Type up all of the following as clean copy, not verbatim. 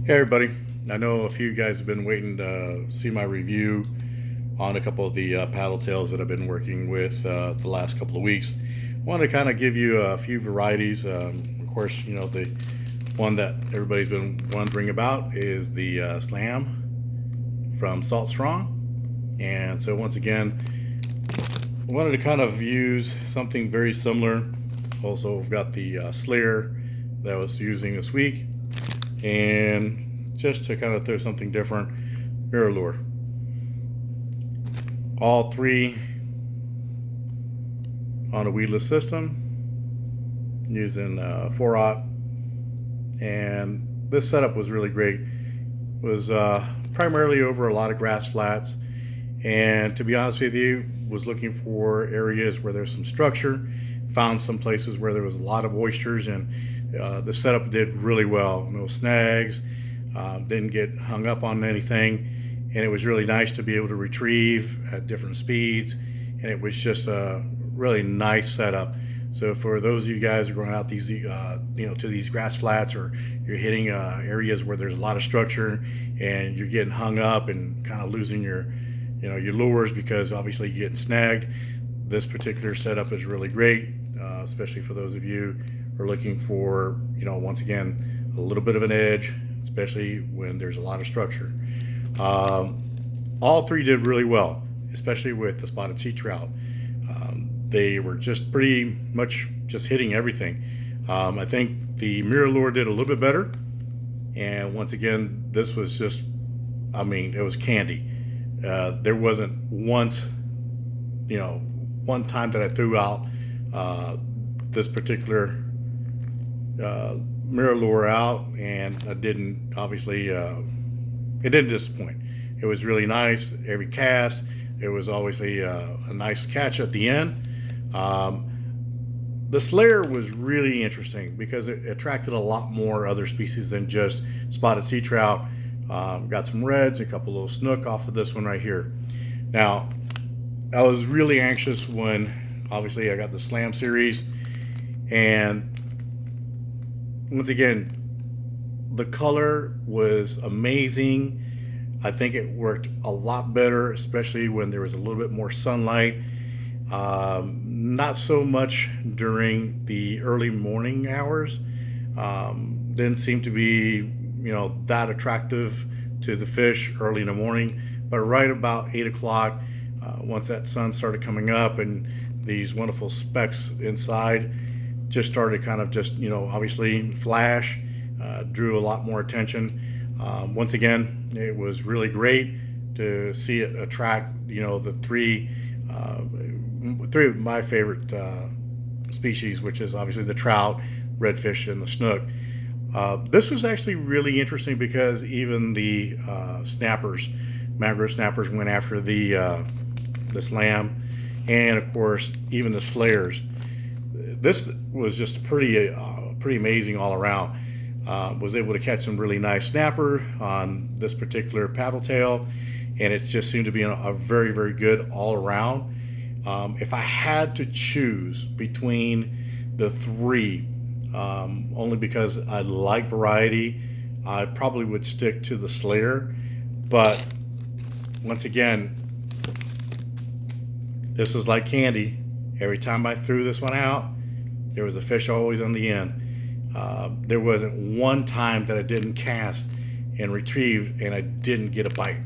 Hey everybody, I know a few guys have been waiting to see my review on a couple of the paddle tails that I've been working with the last couple of weeks. I want to kind of give you a few varieties. Of course, you know, the one that everybody's been wondering about is the Slam from Salt Strong. And so once again, I wanted to kind of use something very similar. Also, I've got the Slayer that I was using this week. And just to kind of throw something different, Mirolure. All three on a weedless system using 4-aught, and this setup was really great. It was primarily over a lot of grass flats, and to be honest with you, was looking for areas where there's some structure. Found some places where there was a lot of oysters, and the setup did really well. No snags, didn't get hung up on anything, and it was really nice to be able to retrieve at different speeds, and it was just a really nice setup. So for those of you guys who are going out these to these grass flats, or you're hitting areas where there's a lot of structure and you're getting hung up and kind of losing your your lures because obviously you're getting snagged, this particular setup is really great, especially for those of you who are looking for, once again, a little bit of an edge, especially when there's a lot of structure. All three did really well, especially with the spotted sea trout. They were just pretty much just hitting everything. I think the Mirolure did a little bit better. And once again, this was just, it was candy. There wasn't one time that I threw out this particular Mirolure out, and I didn't, obviously, it didn't disappoint. It was really nice. Every cast, it was always a nice catch at the end. The Slayer was really interesting because it attracted a lot more other species than just spotted sea trout. Got some reds, a couple little snook off of this one right here. Now, I was really anxious when, obviously, I got the Slam series, and once again, the color was amazing. I think it worked a lot better, especially when there was a little bit more sunlight. Not so much during the early morning hours. Didn't seem to be, that attractive to the fish early in the morning. But right about 8 o'clock, once that sun started coming up and these wonderful specks inside just started kind of just, obviously flash, drew a lot more attention. Once again, it was really great to see it attract, the three of my favorite species, which is obviously the trout, redfish, and the snook. This was actually really interesting because even the snappers, mangrove snappers, went after the Slam, and of course even the Slayers. This was just pretty amazing all around. Was able to catch some really nice snapper on this particular paddle tail, and it just seemed to be a very, very good all around. If I had to choose between the three, only because I like variety, I probably would stick to the Slayer. But once again, this was like candy. Every time I threw this one out, there was a fish always on the end. There wasn't one time that I didn't cast and retrieve and I didn't get a bite.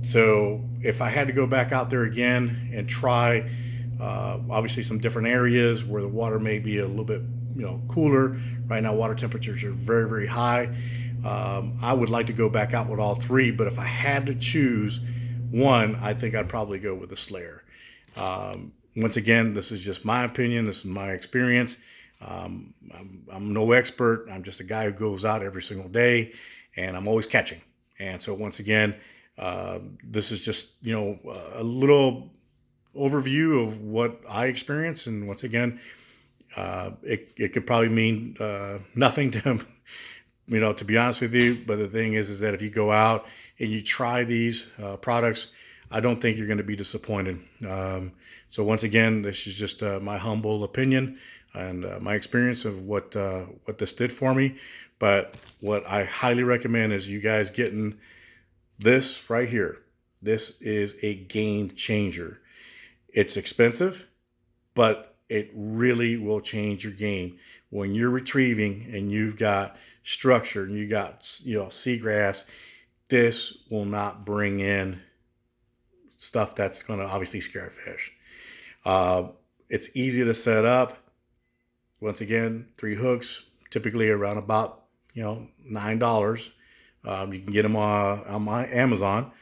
So if I had to go back out there again and try, obviously some different areas where the water may be a little bit, cooler. Right now, water temperatures are very, very high. I would like to go back out with all three, but if I had to choose one, I think I'd probably go with the Slayer. Once again, this is just my opinion. This is my experience. I'm no expert. I'm just a guy who goes out every single day, and I'm always catching. And so once again, this is just, a little overview of what I experience. And once again, it could probably mean nothing to him, to be honest with you. But the thing is that if you go out and you try these products, I don't think you're going to be disappointed. So once again, this is just my humble opinion and my experience of what this did for me. But what I highly recommend is you guys getting this right here. This is a game changer. It's expensive, but it really will change your game. When you're retrieving and you've got structure and you got, you know, seagrass, this will not bring in stuff that's going to obviously scare a fish. It's easy to set up. Once again, 3 hooks, typically around about, you know, $9. You can get them on my Amazon,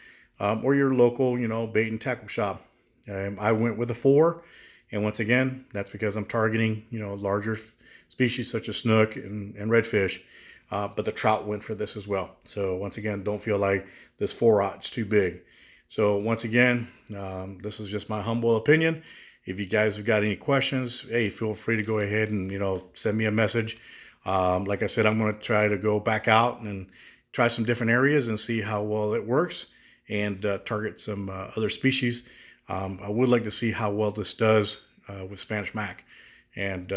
or your local, you know, bait and tackle shop. I went with a 4, and once again, that's because I'm targeting, you know, larger species such as snook and redfish. But the trout went for this as well. So once again, don't feel like this 4/0's too big. So once again, this is just my humble opinion. If you guys have got any questions, hey, feel free to go ahead and, you know, send me a message. Like I said, I'm going to try to go back out and try some different areas and see how well it works, and target some other species. I would like to see how well this does with Spanish Mac, and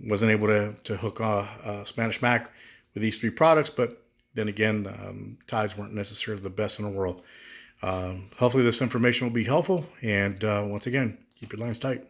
wasn't able to hook Spanish Mac with these 3 products, but then again, tides weren't necessarily the best in the world. Hopefully this information will be helpful, and once again, keep your lines tight.